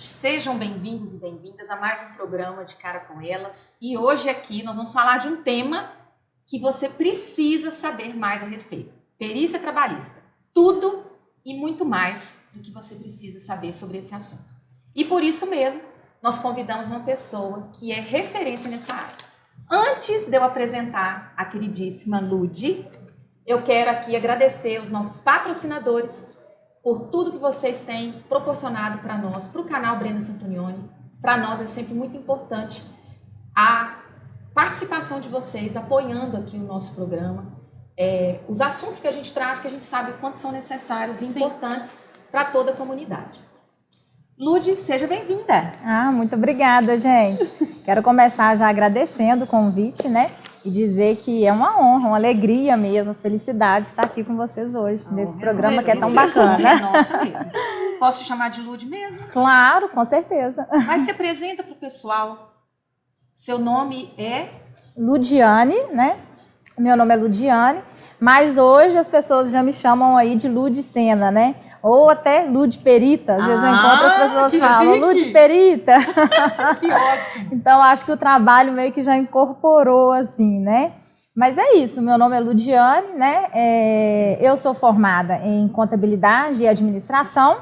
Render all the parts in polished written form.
Sejam bem-vindos e bem-vindas a mais um programa de Cara com Elas. E hoje aqui nós vamos falar de um tema que você precisa saber mais a respeito. Perícia trabalhista. Tudo e muito mais do que você precisa saber sobre esse assunto. E por isso mesmo, nós convidamos uma pessoa que é referência nessa área. Antes de eu apresentar a queridíssima Lud, eu quero aqui agradecer os nossos patrocinadores por tudo que vocês têm proporcionado para nós, para o canal Brenda Santonioni. Para nós é sempre muito importante a participação de vocês, apoiando aqui o nosso programa. Os assuntos que a gente traz, que a gente sabe o quanto são necessários e importantes para toda a comunidade. Lud, seja bem-vinda. Muito obrigada, gente. Quero começar já agradecendo o convite, né? E dizer que é uma honra, uma alegria mesmo, felicidade estar aqui com vocês hoje, nesse programa que é tão bacana. É nossa mesmo. Posso te chamar de Lud mesmo? Claro, com certeza. Mas se apresenta para o pessoal. Seu nome é? Ludiane, né? Meu nome é Ludiane, mas hoje as pessoas já me chamam aí de Ludicena, né? Ou até Ludperita, às vezes eu encontro as pessoas que falam Ludperita. Que ótimo! Então acho que o trabalho meio que já incorporou assim, né? Mas é isso, meu nome é Ludiane, né? Eu sou formada em contabilidade e administração,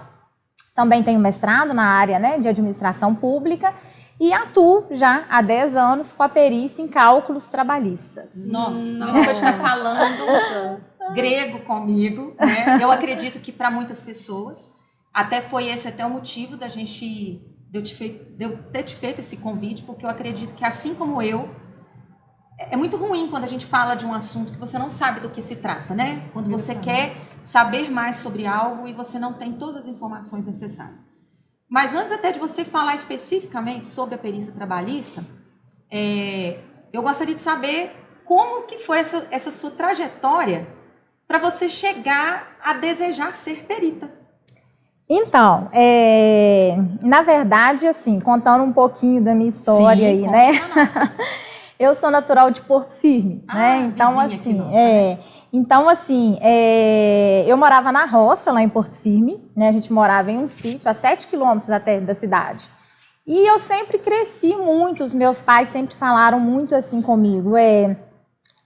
também tenho mestrado na área, né, de administração pública e atuo já há 10 anos com a perícia em cálculos trabalhistas. Nossa, a gente está falando grego comigo, né? Eu acredito que para muitas pessoas, foi esse até o motivo de eu ter te feito esse convite, porque eu acredito que assim como eu, é muito ruim quando a gente fala de um assunto que você não sabe do que se trata, né? Quando você quer saber mais sobre algo e você não tem todas as informações necessárias. Mas antes até de você falar especificamente sobre a perícia trabalhista, eu gostaria de saber como que foi essa sua trajetória para você chegar a desejar ser perita. Então, na verdade, assim, contando um pouquinho da minha história aí, né? Eu sou natural de Porto Firme, né? Então, assim, eu morava na roça, lá em Porto Firme, né? A gente morava em um sítio a 7 quilômetros até da cidade. E eu sempre cresci muito, os meus pais sempre falaram muito assim comigo,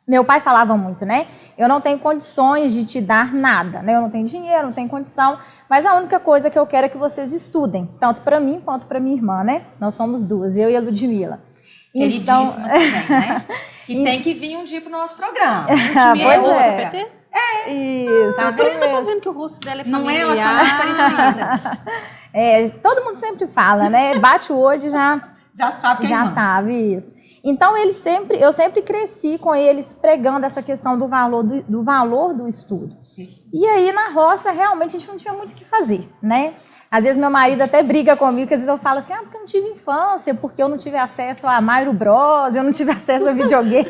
meu pai falava muito, né? Eu não tenho condições de te dar nada, né? Eu não tenho dinheiro, não tenho condição, mas a única coisa que eu quero é que vocês estudem, tanto para mim quanto para minha irmã, né? Nós somos duas, eu e a Ludmila. Queridíssima também, né? Que tem que vir um dia pro nosso programa. Pois é. PT? Isso. Tá, por isso que eu tô vendo que o rosto dela é familiar. Não é, elas são muito parecidas. Todo mundo sempre fala, né? Bate o olho já sabe quem já sabe isso. Então eu sempre cresci com eles pregando essa questão do valor do estudo. Sim. E aí na roça realmente a gente não tinha muito o que fazer, né? Às vezes meu marido até briga comigo, que às vezes eu falo assim, porque eu não tive infância, porque eu não tive acesso a Mario Bros, eu não tive acesso a videogame.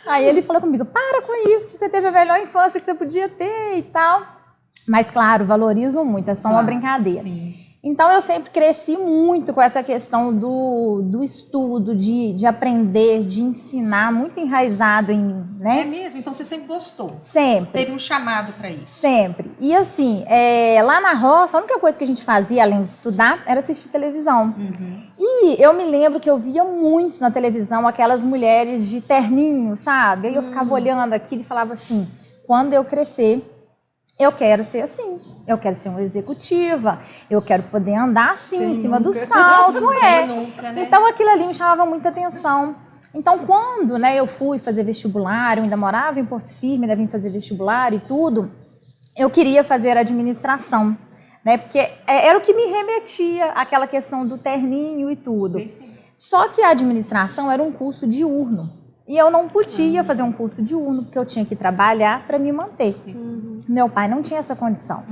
Aí ele falou comigo, para com isso, que você teve a melhor infância que você podia ter e tal. Mas claro, valorizo muito, é só uma brincadeira. Sim. Então eu sempre cresci muito com essa questão do estudo, de aprender, de ensinar, muito enraizado em mim, né? É mesmo? Então você sempre gostou? Sempre. Teve um chamado para isso? Sempre. E assim, lá na roça, a única coisa que a gente fazia, além de estudar, era assistir televisão. E eu me lembro que eu via muito na televisão aquelas mulheres de terninho, sabe? Aí eu ficava olhando aquilo e falava assim, quando eu crescer, eu quero ser assim, eu quero ser uma executiva, eu quero poder andar assim, em cima do salto, Nunca, né? Então aquilo ali me chamava muita atenção. Então quando, né, eu fui fazer vestibular, eu ainda morava em Porto Firme, ainda vim fazer vestibular e tudo, eu queria fazer administração, né, porque era o que me remetia àquela questão do terninho e tudo. Só que a administração era um curso diurno. E eu não podia fazer um curso diurno, porque eu tinha que trabalhar para me manter. Meu pai não tinha essa condição.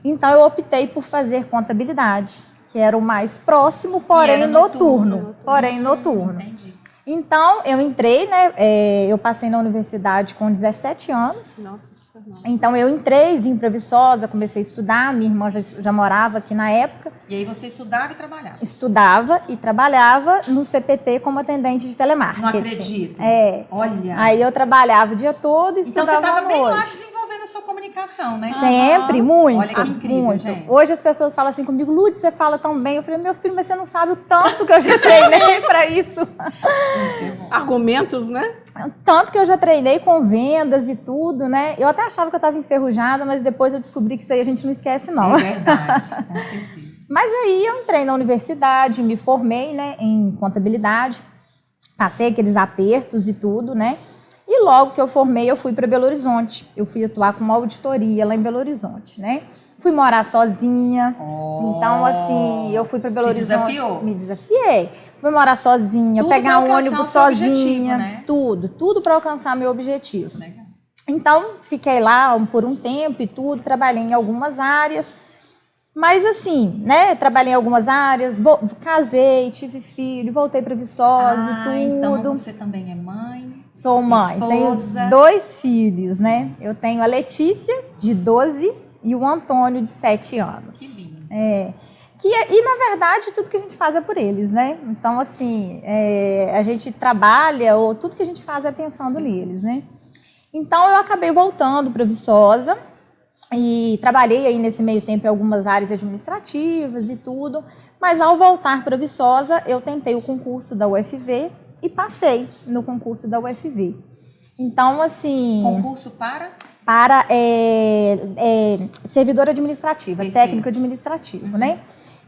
Então eu optei por fazer contabilidade, que era o mais próximo, porém noturno. Entendi. Então, eu entrei, né? Eu passei na universidade com 17 anos. Nossa, super nova. Então, eu entrei, vim para Viçosa, comecei a estudar. Minha irmã já morava aqui na época. E aí você estudava e trabalhava? Estudava e trabalhava no CPT como atendente de telemarketing. Não acredito. É. Olha. Aí eu trabalhava o dia todo e então estudava à noite. Então você estava bem lá desenvolvendo a sua comunicação. comunicação, né? Sempre, muito. Olha que incrível, muito. gente. Hoje as pessoas falam assim comigo, Lud, você fala tão bem. Eu falei, meu filho, mas você não sabe o tanto que eu já treinei para isso. Argumentos, né? Tanto que eu já treinei com vendas e tudo, né? Eu até achava que eu estava enferrujada, mas depois eu descobri que isso aí a gente não esquece, não. É verdade, com certeza. Mas aí eu entrei na universidade, me formei, né, em contabilidade, passei aqueles apertos e tudo, né? E logo que eu formei, eu fui para Belo Horizonte. Eu fui atuar com uma auditoria lá em Belo Horizonte, né? Fui morar sozinha. Então, assim, eu fui para Belo Horizonte. Desafiou? Me desafiei. Fui morar sozinha, Tudo pegar pra um alcançar ônibus o seu sozinha. objetivo, né? Tudo para alcançar meu objetivo. Legal. Então, fiquei lá por um tempo e tudo, trabalhei em algumas áreas. Mas assim, né, trabalhei em algumas áreas, casei, tive filho, voltei para Viçosa e tudo. Então você também é mãe? Sou mãe, esposa. tenho 2 filhos, né? Eu tenho a Letícia, de 12, e o Antônio, de 7 anos. Que lindo. E, na verdade, tudo que a gente faz é por eles, né? Então, assim, a gente trabalha, ou tudo que a gente faz é pensando neles, né? Então, eu acabei voltando para Viçosa, e trabalhei aí nesse meio tempo em algumas áreas administrativas e tudo, mas ao voltar para Viçosa, eu tentei o concurso da UFV e passei no concurso da UFV. Então, assim... Concurso para? Para servidora administrativa, Perfeito. técnico administrativo, né?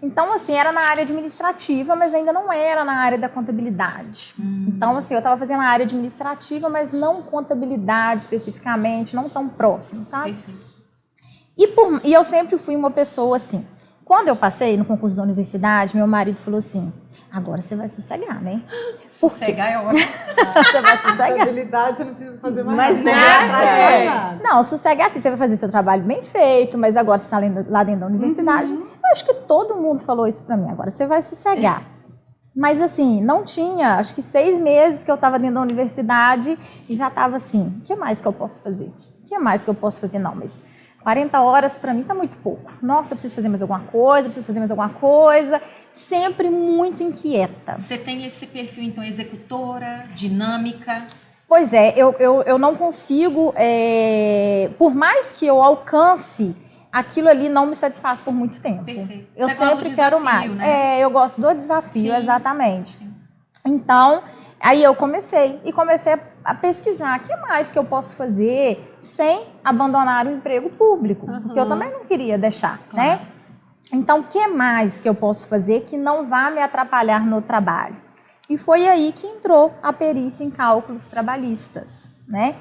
Então, assim, era na área administrativa, mas ainda não era na área da contabilidade. Então, assim, eu estava fazendo a área administrativa, mas não contabilidade especificamente, não tão próximo, sabe? Perfeito. E eu sempre fui uma pessoa assim. Quando eu passei no concurso da universidade, meu marido falou assim: agora você vai sossegar, né? Sossegar é ótimo. Você vai sossegar. Habilidade, você não precisa fazer mais Mas nada. Não, sossegar assim, você vai fazer seu trabalho bem feito, mas agora você está lá dentro da universidade. Eu acho que todo mundo falou isso pra mim. Agora você vai sossegar. Mas assim, não tinha, acho que 6 meses que eu estava dentro da universidade e já estava assim, o que mais que eu posso fazer? O que mais que eu posso fazer? Não, mas 40 horas para mim tá muito pouco. Nossa, eu preciso fazer mais alguma coisa, sempre muito inquieta. Você tem esse perfil, então, executora, dinâmica? Pois é, eu não consigo, por mais que eu alcance, aquilo ali não me satisfaz por muito tempo. Perfeito. Eu Você gosta do sempre quero desafio, mais. né? Eu gosto do desafio, Sim. exatamente. Sim. Então, aí eu comecei a pesquisar o que mais que eu posso fazer sem abandonar o emprego público, porque eu também não queria deixar, né? Então, o que mais que eu posso fazer que não vá me atrapalhar no trabalho? E foi aí que entrou a perícia em cálculos trabalhistas, né?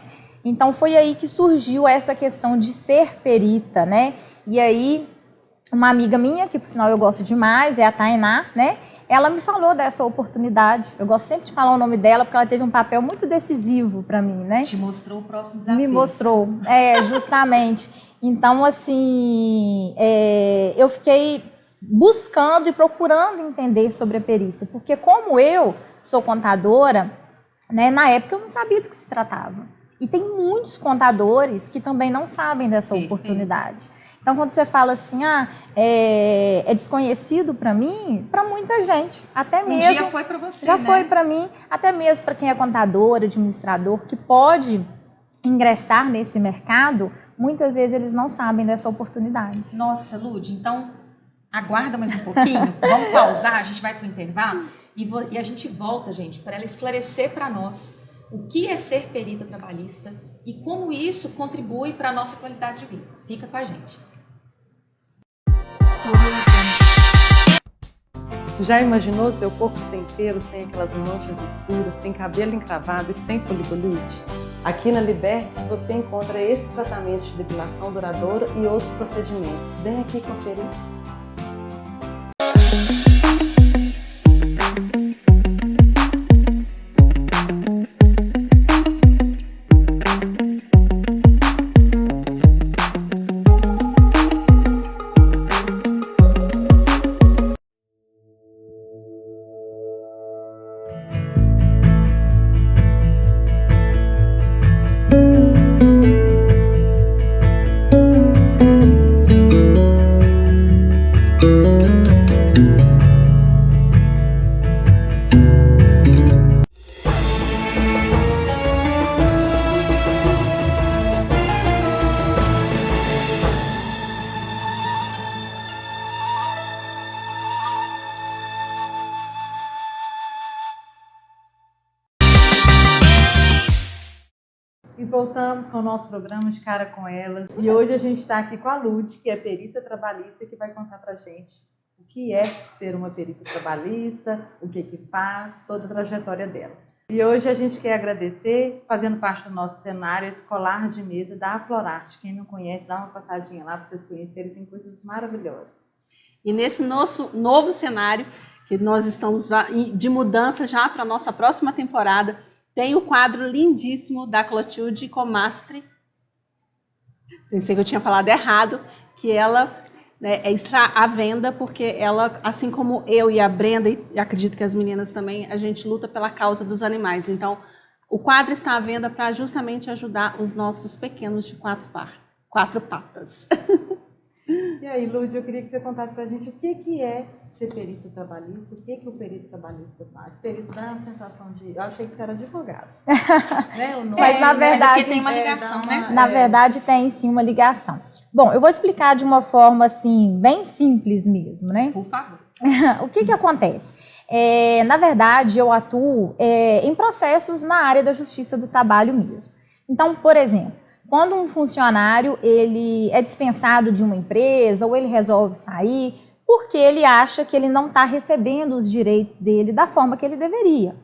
Então, foi aí que surgiu essa questão de ser perita, né? E aí, uma amiga minha, que por sinal eu gosto demais, é a Tainá, né? Ela me falou dessa oportunidade. Eu gosto sempre de falar o nome dela, porque ela teve um papel muito decisivo para mim, né? Te mostrou o próximo desafio. Me mostrou, justamente. Então, assim, eu fiquei buscando e procurando entender sobre a perícia, porque como eu sou contadora, né, na época eu não sabia do que se tratava. E tem muitos contadores que também não sabem dessa oportunidade. Então, quando você fala assim, é desconhecido para mim, para muita gente, até mesmo... Um dia foi para você, Já né? foi para mim, até mesmo para quem é contador, administrador, que pode ingressar nesse mercado, muitas vezes eles não sabem dessa oportunidade. Nossa, Lud, então aguarda mais um pouquinho, vamos pausar, a gente vai para o intervalo e a gente volta, gente, para ela esclarecer para nós o que é ser perita trabalhista e como isso contribui para a nossa qualidade de vida. Fica com a gente. Já imaginou seu corpo sem pelo, sem aquelas manchas escuras, sem cabelo encravado e sem foliculite? Aqui na Libertes você encontra esse tratamento de depilação duradoura e outros procedimentos. Vem aqui conferir. voltamos com o nosso programa de Cara com Elas. E hoje a gente está aqui com a Lud, que é perita trabalhista, que vai contar pra gente o que é ser uma perita trabalhista, o que faz, toda a trajetória dela. E hoje a gente quer agradecer, fazendo parte do nosso cenário escolar de mesa da Aflorarte. Quem não conhece, dá uma passadinha lá para vocês conhecerem, tem coisas maravilhosas. E nesse nosso novo cenário, que nós estamos de mudança já para a nossa próxima temporada, tem o quadro lindíssimo da Clotilde Comastre. Pensei que eu tinha falado errado, que ela está à venda, porque ela, assim como eu e a Brenda, e acredito que as meninas também, a gente luta pela causa dos animais. Então, o quadro está à venda para justamente ajudar os nossos pequenos de quatro patas. E aí, Lud, eu queria que você contasse pra gente o que é ser perito trabalhista, o que o perito trabalhista faz. Perito dá uma sensação de... Eu achei que você era advogado. Né? Mas, na verdade... Mas tem uma ligação, né? Na verdade, tem sim uma ligação. Bom, eu vou explicar de uma forma, assim, bem simples mesmo, né? Por favor. O que acontece? Na verdade, eu atuo em processos na área da justiça do trabalho mesmo. Então, por exemplo, quando um funcionário ele é dispensado de uma empresa ou ele resolve sair porque ele acha que ele não está recebendo os direitos dele da forma que ele deveria.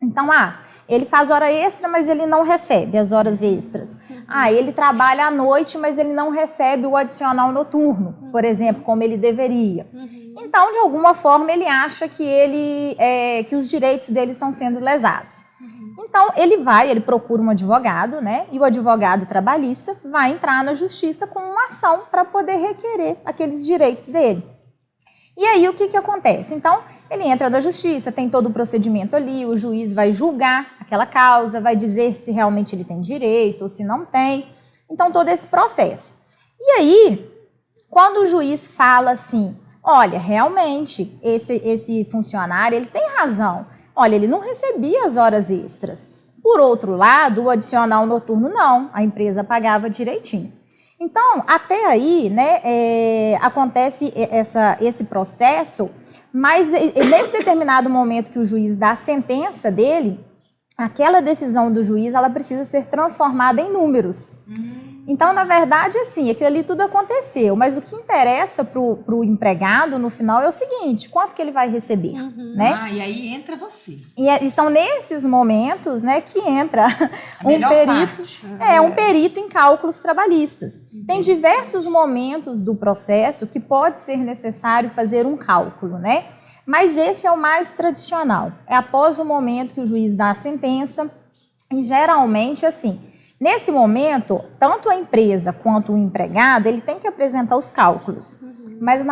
Então, ele faz hora extra, mas ele não recebe as horas extras. Ele trabalha à noite, mas ele não recebe o adicional noturno, por exemplo, como ele deveria. Então, de alguma forma, ele acha que que os direitos dele estão sendo lesados. Então, ele procura um advogado, né? E o advogado trabalhista vai entrar na justiça com uma ação para poder requerer aqueles direitos dele. E aí, o que acontece? Então, ele entra na justiça, tem todo o procedimento ali, o juiz vai julgar aquela causa, vai dizer se realmente ele tem direito ou se não tem. Então, todo esse processo. E aí, quando o juiz fala assim, olha, realmente, esse funcionário, ele tem razão. Olha, ele não recebia as horas extras. Por outro lado, o adicional noturno não, a empresa pagava direitinho. Então, até aí, né, acontece esse processo, mas nesse determinado momento que o juiz dá a sentença dele, aquela decisão do juiz, ela precisa ser transformada em números. Então, na verdade, assim, aquilo ali tudo aconteceu, mas o que interessa pro empregado, no final, é o seguinte, quanto que ele vai receber, né? E aí entra você. E são nesses momentos, né, que entra um perito em cálculos trabalhistas. Tem diversos momentos do processo que pode ser necessário fazer um cálculo, né? Mas esse é o mais tradicional. É após o momento que o juiz dá a sentença, e geralmente, assim, nesse momento, tanto a empresa quanto o empregado, ele tem que apresentar os cálculos. Mas,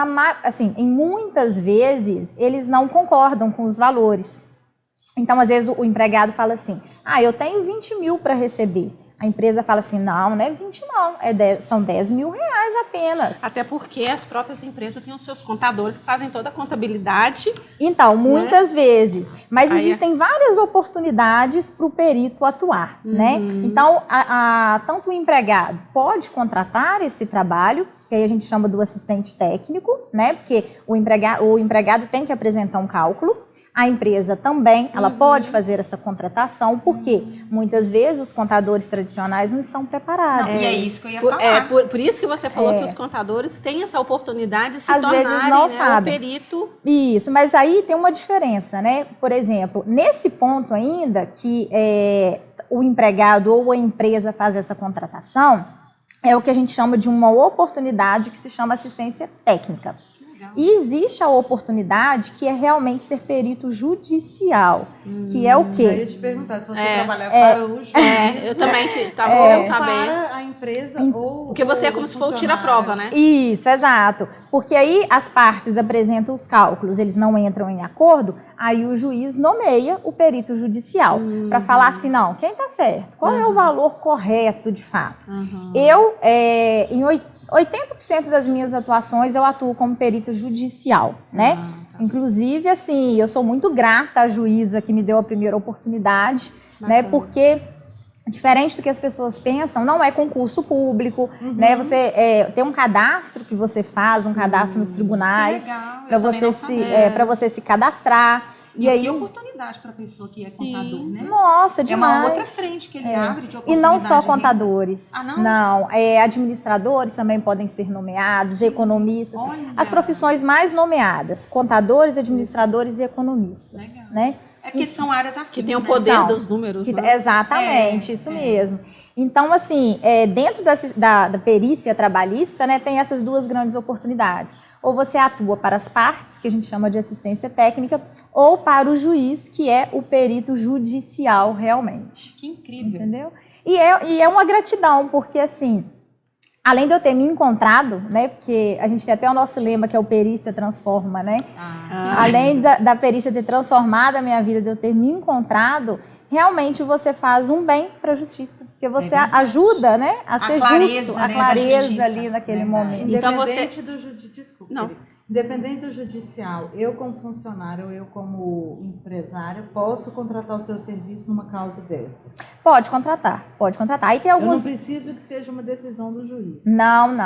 em muitas vezes, eles não concordam com os valores. Então, às vezes, o empregado fala assim, eu tenho 20 mil para receber. A empresa fala assim, não é 20 não, são 10 mil reais apenas. Até porque as próprias empresas têm os seus contadores que fazem toda a contabilidade. Então, muitas vezes. Mas existem várias oportunidades para o perito atuar, né? Então, tanto o empregado pode contratar esse trabalho, que aí a gente chama do assistente técnico, né? Porque o empregado tem que apresentar um cálculo. A empresa também, ela pode fazer essa contratação, porque muitas vezes os contadores tradicionais não estão preparados. E é isso que eu ia falar. Por isso que você falou que os contadores têm essa oportunidade de se às tornarem, vezes não sabem. o perito. Isso, mas aí tem uma diferença, né? Por exemplo, nesse ponto ainda que o empregado ou a empresa faz essa contratação, é o que a gente chama de uma oportunidade que se chama assistência técnica. E existe a oportunidade que é realmente ser perito judicial, que é o quê? Eu ia te perguntar se você trabalhar para o juiz. Eu também estava querendo saber. Para a empresa ou porque você é como se fosse o tira-prova, né? Isso, exato. Porque aí as partes apresentam os cálculos, eles não entram em acordo, aí o juiz nomeia o perito judicial para falar assim, não, quem está certo? Qual é o valor correto de fato? Eu, em 80% das minhas atuações eu atuo como perita judicial, né? Inclusive, assim, eu sou muito grata à juíza que me deu a primeira oportunidade, né? Porque, diferente do que as pessoas pensam, não é concurso público, né? Você tem um cadastro que você faz, um cadastro nos tribunais, para você se cadastrar. E aí, que oportunidade para a pessoa que é contador, né? Nossa, demais. É uma outra frente que ele abre de oportunidade. E não só contadores. Ah, não? Não, administradores também podem ser nomeados, economistas. Olha. As profissões mais nomeadas, contadores, administradores e economistas. Legal. Né? É porque são áreas afins, Que tem o né? poder dos números, né? Exatamente, isso mesmo. Então, assim, dentro da perícia trabalhista, né, tem essas duas grandes oportunidades. Ou você atua para as partes, que a gente chama de assistência técnica, ou para o juiz, que é o perito judicial realmente. Que incrível. Entendeu? E é uma gratidão, porque assim, além de eu ter me encontrado, né, porque a gente tem até o nosso lema, que é o perícia transforma, né? Além da perícia ter transformado a minha vida, de eu ter me encontrado, realmente você faz um bem para a justiça, porque você ajuda, né, a ser justo, a clareza ali naquele momento. Independente Então do desculpa, Não. Independente do judicial, eu como funcionário ou eu como empresário posso contratar o seu serviço numa causa dessa? Pode contratar. Aí tem alguns... Eu não preciso que seja uma decisão do juiz. Não.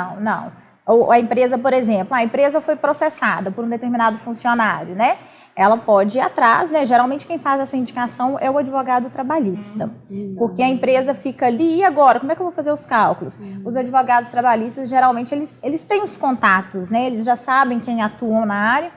Ou a empresa, por exemplo, a empresa foi processada por um determinado funcionário, né? Ela pode ir atrás, né? Geralmente quem faz essa indicação é o advogado trabalhista. Porque a empresa fica ali, e agora? Como é que eu vou fazer os cálculos? Os advogados trabalhistas, geralmente, eles têm os contatos, né? Eles já sabem quem atuam na área.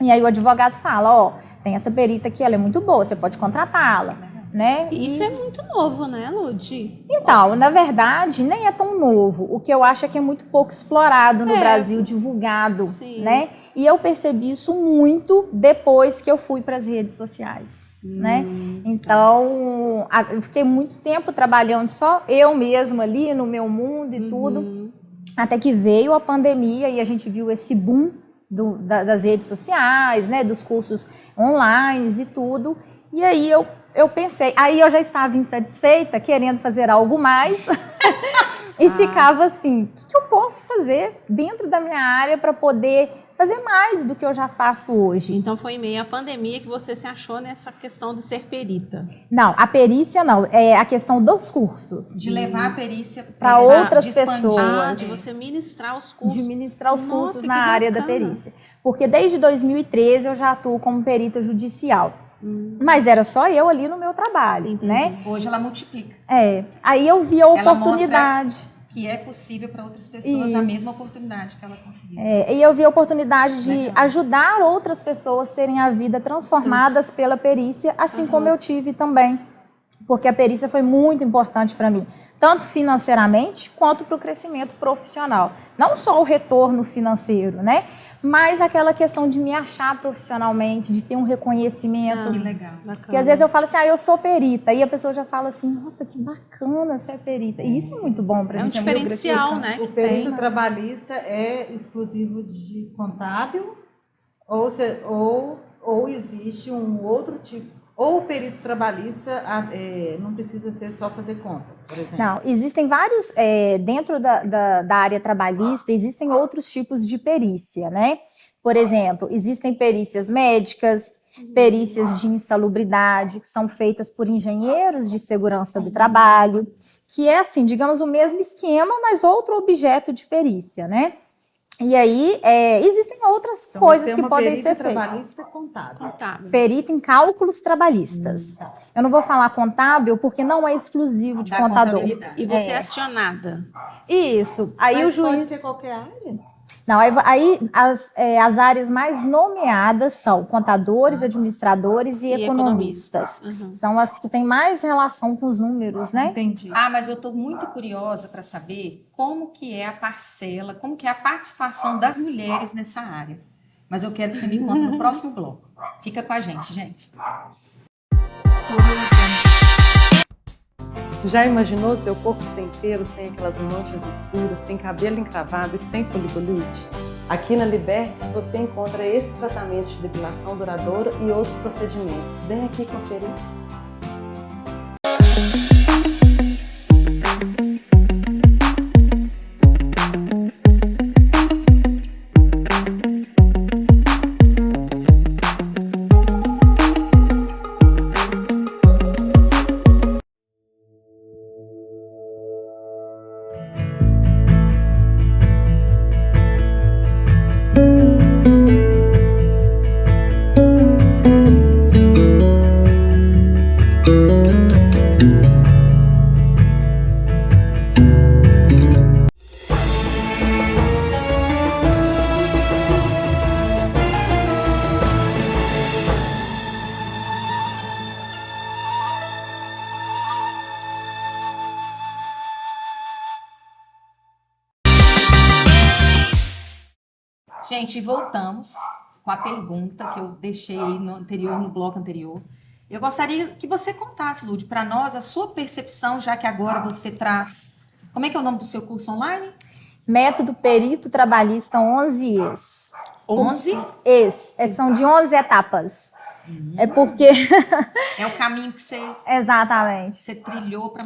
E aí o advogado fala, ó, tem essa perita aqui, ela é muito boa, você pode contratá-la. Né? Isso é muito novo, né, Lud? Então, na verdade, nem é tão novo. O que eu acho é que é muito pouco explorado no Brasil, divulgado, né? E eu percebi isso muito depois que eu fui para as redes sociais, né? Então, eu fiquei muito tempo trabalhando só eu mesma ali no meu mundo e tudo, até que veio a pandemia e a gente viu esse boom das redes sociais, né? Dos cursos online e tudo. E aí eu pensei, aí eu já estava insatisfeita, querendo fazer algo mais, e ficava assim, o que eu posso fazer dentro da minha área para poder fazer mais do que eu já faço hoje? Então foi em meio à pandemia que você se achou nessa questão de ser perita. Não, a perícia não, é a questão dos cursos. De levar a perícia para outras pessoas. De você ministrar os cursos. De ministrar os cursos que na área da bacana. perícia. Porque desde 2013 eu já atuo como perita judicial. Mas era só eu ali no meu trabalho, né? Hoje ela multiplica. Aí eu vi a Ela oportunidade. Que é possível para outras pessoas a mesma oportunidade que ela conseguiu. E eu vi a oportunidade de ajudar outras pessoas a terem a vida transformadas pela perícia, assim como eu tive também. Porque a perícia foi muito importante para mim, tanto financeiramente quanto para o crescimento profissional. Não só o retorno financeiro, né? Mas aquela questão de me achar profissionalmente, de ter um reconhecimento. Que legal. Porque às vezes eu falo assim, eu sou perita, e a pessoa já fala assim, nossa, que bacana você é perita. E isso é muito bom pra gente. É um diferencial, né? O perito trabalhista é exclusivo de contábil ou existe um outro tipo? Ou o perito trabalhista não precisa ser só fazer conta, por exemplo? Não, existem vários, dentro da área trabalhista, existem outros tipos de perícia, né? Por exemplo, existem perícias médicas, perícias de insalubridade, que são feitas por engenheiros de segurança do trabalho, que é assim, digamos, o mesmo esquema, mas outro objeto de perícia, né? E aí, existem outras coisas que podem ser feitas. Trabalhista contábil. Perita em cálculos trabalhistas. Eu não vou falar contábil porque não é exclusivo de contador. E você é acionada. Isso. Aí Mas o juiz... pode ser qualquer área? Não, aí as áreas mais nomeadas são contadores, administradores e economistas. São as que têm mais relação com os números, né? Entendi. Mas eu estou muito curiosa para saber como que é a parcela, como que é a participação das mulheres nessa área. Mas eu quero que você me conte no próximo bloco. Fica com a gente, gente. Já imaginou seu corpo sem pelo, sem aquelas manchas escuras, sem cabelo encravado e sem foliculite? Aqui na Libertes você encontra esse tratamento de depilação duradoura e outros procedimentos. Vem aqui conferir. Gente, voltamos com a pergunta que eu deixei aí no bloco anterior. Eu gostaria que você contasse, Lud, para nós a sua percepção, já que agora você traz... Como é que é o nome do seu curso online? Método Perito Trabalhista 11 ES. 11? ES. São de 11 etapas. É porque... É o caminho que Exatamente. você trilhou para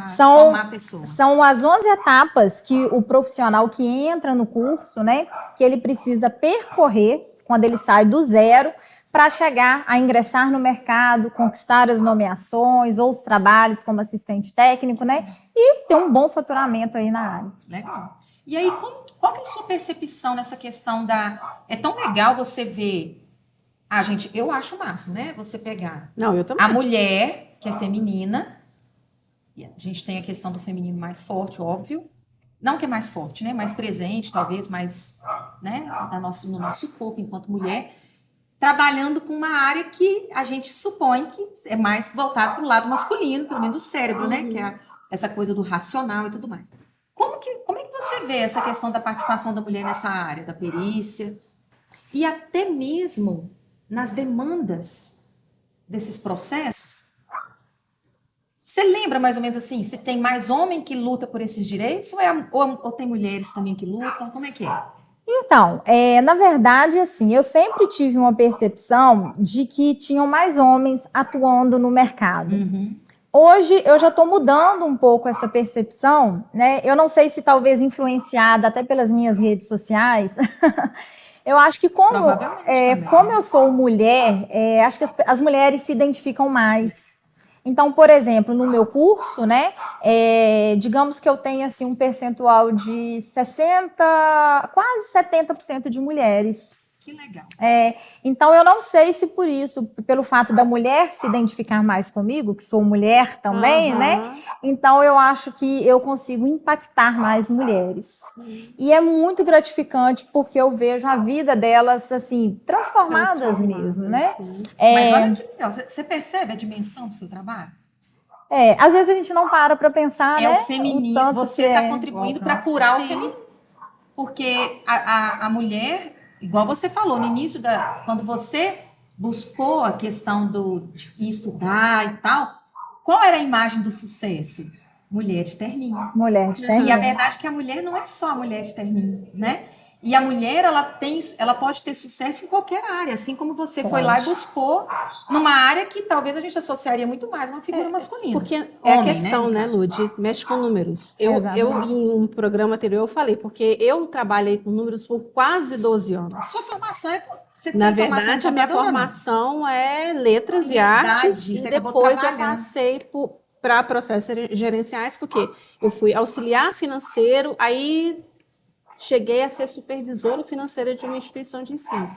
São- formar a pessoa. São as 11 etapas que o profissional que entra no curso, né, que ele precisa percorrer quando ele sai do zero para chegar a ingressar no mercado, conquistar as nomeações ou os trabalhos como assistente técnico, né, e ter um bom faturamento aí na área. Legal. E aí, qual que é a sua percepção nessa questão da... É tão legal você ver... Ah, gente, eu acho o máximo, né? Você pegar Não, eu também. a mulher, que é feminina, e a gente tem a questão do feminino mais forte, óbvio. Não que é mais forte, né? Mais presente, talvez mais, né? No nosso corpo, enquanto mulher, trabalhando com uma área que a gente supõe que é mais voltada para o lado masculino, pelo menos do cérebro, né? Que é essa coisa do racional e tudo mais. Como é que você vê essa questão da participação da mulher nessa área, da perícia? E até mesmo nas demandas desses processos? Você lembra mais ou menos assim, se tem mais homem que luta por esses direitos ou tem mulheres também que lutam? Como é que é? Então, na verdade, assim, eu sempre tive uma percepção de que tinham mais homens atuando no mercado. Hoje eu já estou mudando um pouco essa percepção, né? Eu não sei se talvez influenciada até pelas minhas redes sociais. Eu acho que Provavelmente também. como eu sou mulher, acho que as mulheres se identificam mais. Então, por exemplo, no meu curso, né, digamos que eu tenho assim, um percentual de 60%, quase 70% de mulheres. Que legal. Então, eu não sei se por isso, pelo fato da mulher se identificar mais comigo, que sou mulher também, né? Então, eu acho que eu consigo impactar mais mulheres. E é muito gratificante porque eu vejo a vida delas, assim, transformadas mesmo, né? Sim. Mas olha que legal, você percebe a dimensão do seu trabalho? Às vezes a gente não para pensar, né? O feminino, tanto você que está contribuindo para curar o Sim. feminino. Porque a mulher, igual você falou no início, quando você buscou a questão de estudar e tal, qual era a imagem do sucesso? Mulher de terninho. Mulher de terninho. E a verdade é que a mulher não é só a mulher de terninho, né? E a mulher, ela pode ter sucesso em qualquer área, assim como você foi lá e buscou numa área que talvez a gente associaria muito mais a uma figura masculina. Porque é a Homem, questão, né, no caso. Lud? Mexe com números. Exatamente. Eu, em um programa anterior, eu falei, porque eu trabalhei com números por quase 12 anos. Sua formação você tem Na formação verdade, de a minha contadora, não? formação é letras e Verdade, artes, e você acabou depois eu trabalhando. passei para processos gerenciais, porque eu fui auxiliar financeiro, aí cheguei a ser supervisora financeira de uma instituição de ensino.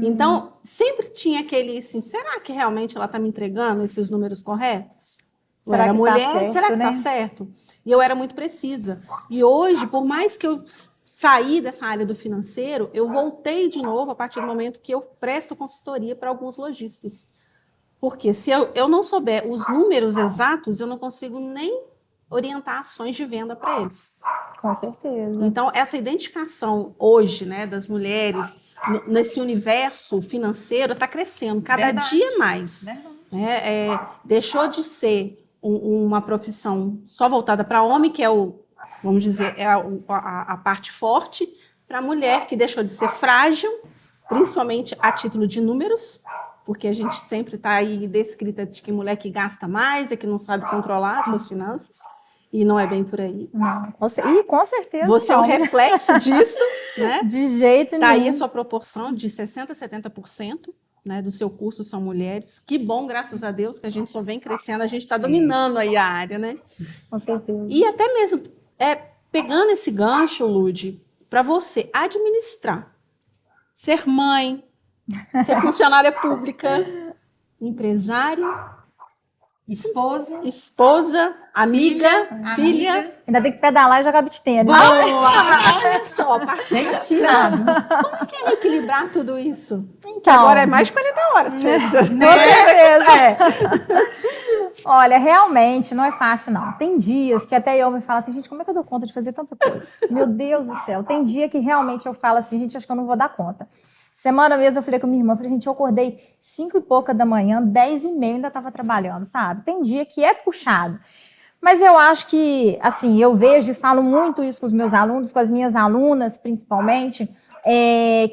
Então, sempre tinha aquele assim, será que realmente ela está me entregando esses números corretos? Eu Será era que tá mulher, certo, será que né? está certo? E eu era muito precisa. E hoje, por mais que eu saí dessa área do financeiro, eu voltei de novo a partir do momento que eu presto consultoria para alguns lojistas. Porque se eu não souber os números exatos, eu não consigo nem orientar ações de venda para eles. Com certeza. Então, essa identificação hoje, né, das mulheres nesse universo financeiro está crescendo cada Verdade. dia mais. Verdade. Deixou de ser uma profissão só voltada para homem, que é vamos dizer, a parte forte, para a mulher, que deixou de ser frágil, principalmente a título de números, porque a gente sempre está aí descrita de que mulher que gasta mais é que não sabe controlar as suas finanças. E não é bem por aí. Não, com certeza. Você é o reflexo disso, né? De jeito nenhum. Tá aí a sua proporção de 60% a 70%, né, do seu curso são mulheres. Que bom, graças a Deus, que a gente só vem crescendo, a gente está dominando aí a área, né? Com certeza. E até mesmo pegando esse gancho, Lud, para você administrar, ser mãe, ser funcionária pública, empresária, esposa, amiga, filha. Ainda tem que pedalar e jogar beach tênis. Olha só, tirado. Como é que é equilibrar tudo isso? Então, Agora é mais de 40 horas que você já... com certeza. Olha, realmente não é fácil, não. Tem dias que até eu me falo assim, gente, como é que eu dou conta de fazer tanta coisa? Meu Deus do céu. Tem dia que realmente eu falo assim, gente, acho que eu não vou dar conta. Semana mesmo eu falei com minha irmã, falei, gente, eu acordei 5 e pouca da manhã, 10h30 ainda estava trabalhando, sabe? Tem dia que é puxado. Mas eu acho que, assim, eu vejo e falo muito isso com os meus alunos, com as minhas alunas, principalmente,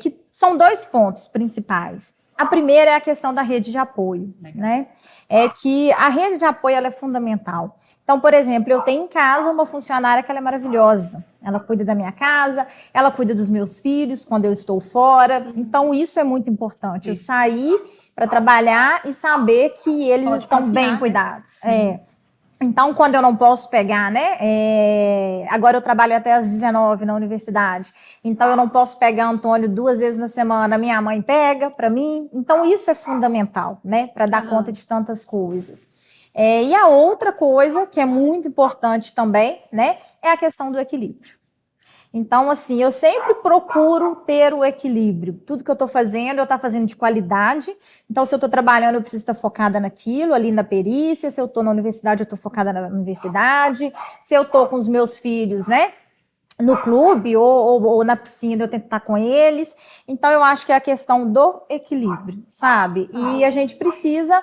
que são 2 pontos principais. A primeira é a questão da rede de apoio, né? É que a rede de apoio ela é fundamental. Então, por exemplo, eu tenho em casa uma funcionária que ela é maravilhosa. Ela cuida da minha casa, ela cuida dos meus filhos quando eu estou fora. Então, isso é muito importante. Eu sair para trabalhar e saber que eles estão bem cuidados. Então, quando eu não posso pegar, né? Agora eu trabalho até às 19h na universidade. Então, eu não posso pegar Antônio 2 vezes na semana. Minha mãe pega para mim. Então, isso é fundamental, né? Para dar conta de tantas coisas. E a outra coisa que é muito importante também, né? É a questão do equilíbrio. Então, assim, eu sempre procuro ter o equilíbrio. Tudo que eu estou fazendo, eu estou fazendo de qualidade. Então, se eu estou trabalhando, eu preciso estar focada naquilo, ali na perícia. Se eu estou na universidade, eu estou focada na universidade. Se eu estou com os meus filhos, né, no clube ou na piscina, eu tenho que estar com eles. Então, eu acho que é a questão do equilíbrio, sabe? E a gente precisa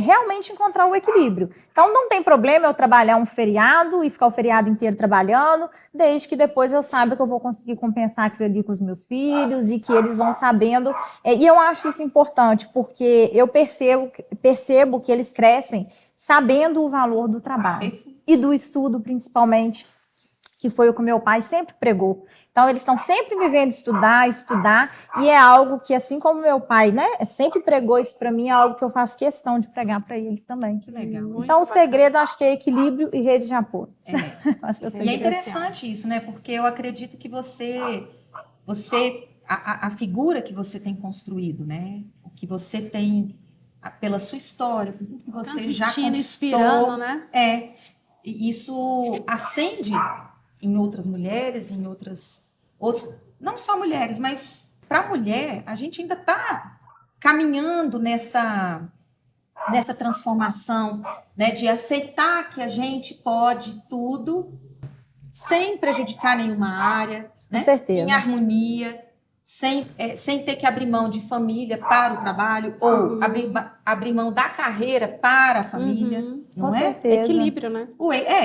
realmente encontrar o equilíbrio. Então, não tem problema eu trabalhar um feriado e ficar o feriado inteiro trabalhando, desde que depois eu saiba que eu vou conseguir compensar aquilo ali com os meus filhos e que eles vão sabendo. E eu acho isso importante, porque eu percebo que eles crescem sabendo o valor do trabalho e do estudo, principalmente, que foi o que meu pai sempre pregou. Então, eles estão sempre me vendo estudar, e é algo que, assim como meu pai, né, sempre pregou isso para mim, é algo que eu faço questão de pregar para eles também. Que legal. Então, o segredo, acho que é equilíbrio e rede de apoio. Acho que e é interessante isso, né, porque eu acredito que a figura que você tem construído, né, o que você tem pela sua história, por tudo que você já conquistou, inspirando, né? Isso acende em outras mulheres, em outros, não só mulheres, mas para a mulher, a gente ainda está caminhando nessa transformação, né, de aceitar que a gente pode tudo sem prejudicar nenhuma área, né, com certeza, em harmonia, sem ter que abrir mão de família para o trabalho ou abrir mão da carreira para a família. Não com é? certeza. Equilíbrio, né?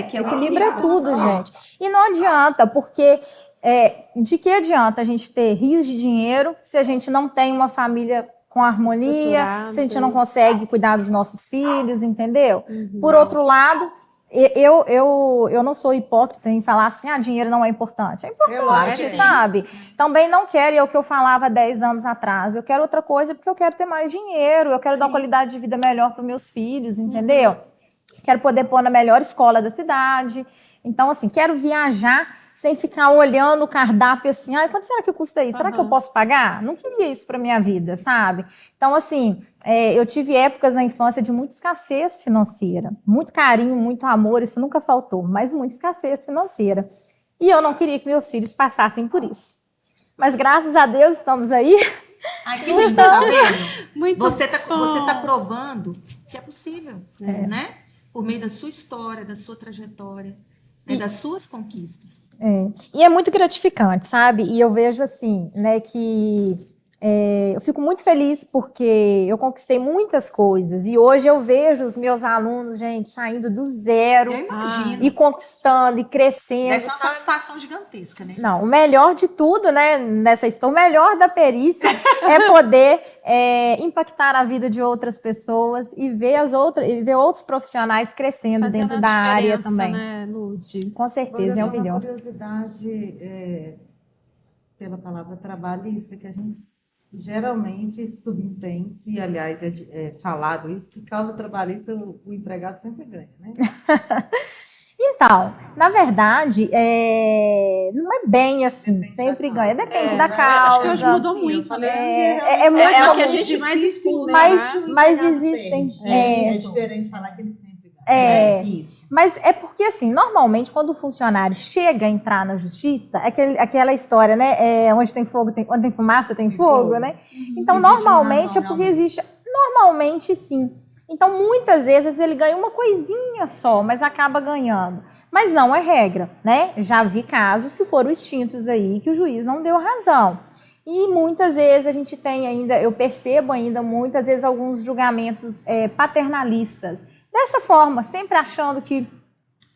Que é o equilíbrio é tudo, gente. E não adianta, porque de que adianta a gente ter rios de dinheiro se a gente não tem uma família com harmonia, se a gente não consegue cuidar dos nossos filhos, entendeu? Por outro lado, eu não sou hipócrita em falar assim, dinheiro não é importante. É importante, sabe? Também não quero, e é o que eu falava 10 anos atrás, eu quero outra coisa porque eu quero ter mais dinheiro, eu quero dar uma qualidade de vida melhor para os meus filhos, entendeu? Quero poder pôr na melhor escola da cidade. Então, assim, quero viajar sem ficar olhando o cardápio assim, quanto será que custa isso? Será que eu posso pagar? Não queria isso para minha vida, sabe? Então, assim, eu tive épocas na infância de muita escassez financeira. Muito carinho, muito amor, isso nunca faltou, mas muita escassez financeira. E eu não queria que meus filhos passassem por isso. Mas, graças a Deus, estamos aí. Ai, que lindo, tá vendo? Você tá provando que é possível, né? Por meio da sua história, da sua trajetória, né, das suas conquistas. E é muito gratificante, sabe? E eu vejo assim, né, que eu fico muito feliz porque eu conquistei muitas coisas e hoje eu vejo os meus alunos, gente, saindo do zero e conquistando e crescendo. Essa é uma satisfação gigantesca, né? Não, o melhor de tudo, né, nessa história, o melhor da perícia é poder impactar a vida de outras pessoas e ver outros profissionais crescendo dentro da área também. Né, Lud? Com certeza, é um milhão. Uma curiosidade pela palavra trabalhista, que a gente geralmente subentende, e aliás é falado isso, que causa trabalhista o empregado sempre ganha, né? Então, na verdade, não é bem assim, sempre ganha, depende da causa. Acho que hoje mudou muito, né? É muito é o que a gente mais escuta. Mas existem. É diferente falar que ele sempre ganha. Isso. Mas é porque, assim, normalmente, quando o funcionário chega a entrar na justiça, aquela história, né? Onde tem fogo, onde tem fumaça, tem fogo, né? Então, normalmente, é porque existe. Normalmente, sim. Então, muitas vezes, ele ganha uma coisinha só, mas acaba ganhando. Mas não é regra, né? Já vi casos que foram extintos aí, que o juiz não deu razão. E muitas vezes a gente tem ainda, eu percebo ainda muitas vezes alguns julgamentos paternalistas. Dessa forma, sempre achando que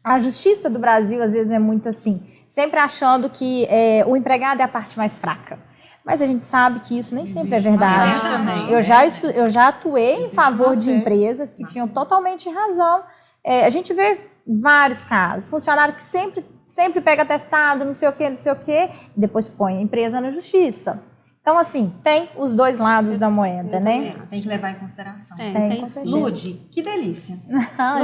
a justiça do Brasil às vezes é muito assim, sempre achando que o empregado é a parte mais fraca. Mas a gente sabe que isso nem sempre é verdade. Eu já atuei em favor de empresas que tinham totalmente razão. A gente vê vários casos. Funcionário que sempre pega atestado, não sei o quê, depois põe a empresa na justiça. Então, assim, tem os dois lados da moeda, né? Tem que levar em consideração. Tem, Lude, que delícia.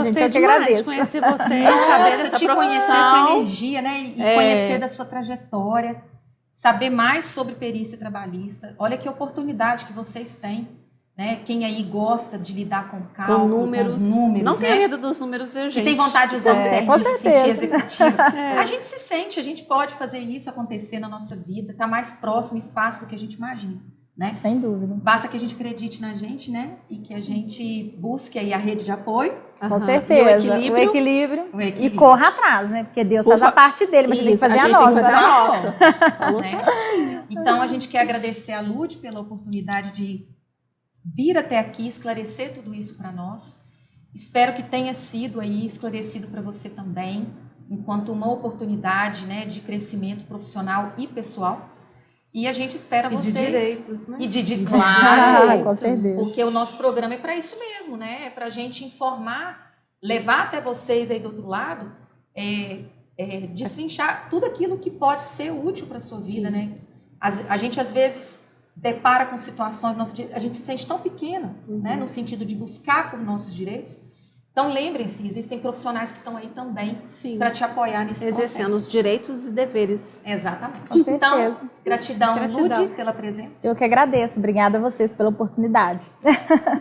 Gente, eu te agradeço. Conhecer você, saber dessa te profissão. Conhecer sua energia, né? E conhecer da sua trajetória, saber mais sobre perícia trabalhista. Olha que oportunidade que vocês têm, né? Quem aí gosta de lidar com cálculo, com números. Com os números, não né? tenha medo dos números, viu, gente? Que tem vontade de usar o termo, com se certeza. sentir executivo. A gente se sente, a gente pode fazer isso acontecer na nossa vida, tá mais próximo e fácil do que a gente imagina, né? Sem dúvida. Basta que a gente acredite na gente, né? E que a gente busque aí a rede de apoio. Com certeza. E o equilíbrio. O E equilíbrio. corra atrás, né? Porque Deus faz a parte dele, mas a gente tem que fazer a nossa. Né? Então, a gente quer agradecer a Lude pela oportunidade de vir até aqui esclarecer tudo isso para nós. Espero que tenha sido aí esclarecido para você também, enquanto uma oportunidade, né, de crescimento profissional e pessoal. E a gente espera vocês. De direitos, né? E de claro, com certeza. porque o nosso programa é para isso mesmo, né? É para a gente informar, levar até vocês aí do outro lado, destrinchar tudo aquilo que pode ser útil para a sua vida, né? A gente às vezes depara com situações, a gente se sente tão pequena, né? No sentido de buscar por nossos direitos. Então lembrem-se, existem profissionais que estão aí também para te apoiar nesse exercendo processo. os direitos e deveres. Exatamente. Com certeza. Então, gratidão, Lude, pela presença. Eu que agradeço. Obrigada a vocês pela oportunidade.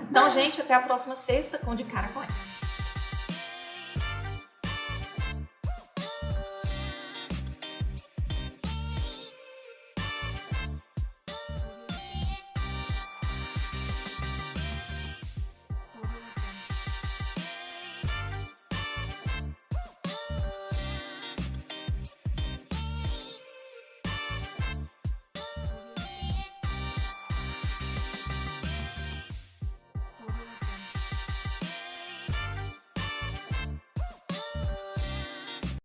Então, gente, até a próxima sexta com De Cara com Elas.